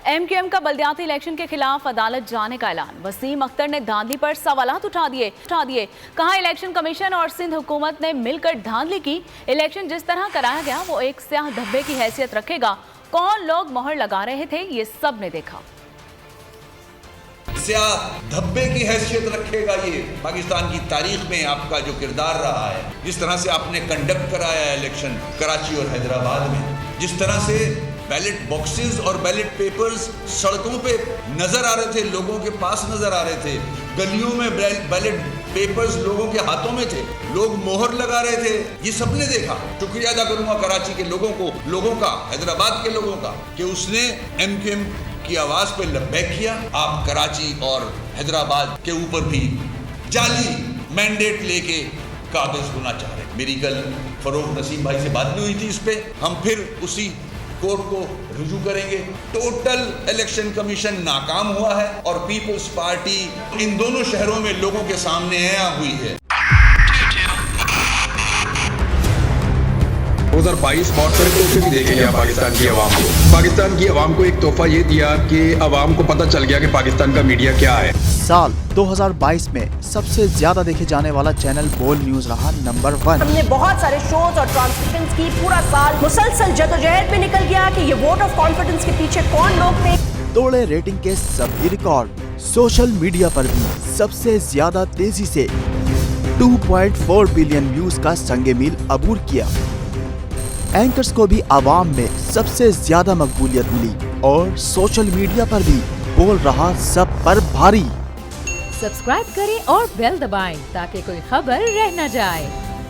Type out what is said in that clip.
MQM का बल्दियाती election के खिलाफ अदालत जाने का ऐलान। वसीम अख्तर ने धांधली पर सवालात उठा दिए। कहा इलेक्शन कमीशन और सिंध हुकूमत ने मिलकर धांधली की। इलेक्शन जिस तरह कराया गया वो एक स्याह धब्बे की हैसियत रखेगा। कौन लोग मोहर लगा रहे थे ये सब ने देखा। स्याह धब्बे की हैसियत रखेगा। ये पाकिस्तान की तारीख में आपका जो किरदार रहा है, जिस तरह से आपने कंडक्ट कराया है इलेक्शन कराची और हैदराबाद में, जिस तरह से बैलेट बॉक्सेस और बैलेट पेपर्स सड़कों पे नजर आ रहे थे, लोगों के पास नजर आ रहे थे, गलियों में बैलेट पेपर्स लोगों के हाथों में थे, लोग मोहर लगा रहे थे, ये सबने देखा। शुक्रिया अदा करूंगा कराची के लोगों का, हैदराबाद के लोगों का, कि उसने MQM की आवाज पे लब्बैक किया। आप कराची और हैदराबाद के ऊपर भी जाली मैंडेट लेके काबिज होना चाह रहे हैं। मेरी कल फरोख नसीम भाई से बात नहीं हुई थी इस पे, हम फिर उसी कोर्ट को रुजू करेंगे। टोटल इलेक्शन कमीशन नाकाम हुआ है और पीपल्स पार्टी इन दोनों शहरों में लोगों के सामने आया हुई है। 2022 बहुत सारे तोहफे भी देखे गया पाकिस्तान की अवाम को एक तोहफा ये दिया कि अवाम को पता चल गया कि पाकिस्तान का मीडिया क्या है। साल 2022 में सबसे ज्यादा देखे जाने वाला चैनल बोल न्यूज रहा नंबर 1। हमने बहुत सारे शोज और ट्रांसमिशंस की, पूरा साल मुसलसल जदोजहद में निकल गया कि ये वोट ऑफ कॉन्फिडेंस के पीछे कौन लोग थे। तोड़े रेटिंग के सभी रिकॉर्ड। सोशल मीडिया पर भी सबसे ज्यादा तेजी से 2.4 बिलियन व्यूज का संगे मील अबूर किया। एंकर्स को भी आवाम में सबसे ज्यादा मकबूलियत मिली और सोशल मीडिया पर भी बोल रहा सब पर भारी। सब्सक्राइब करें और बेल दबाएं ताकि कोई खबर रह न जाए।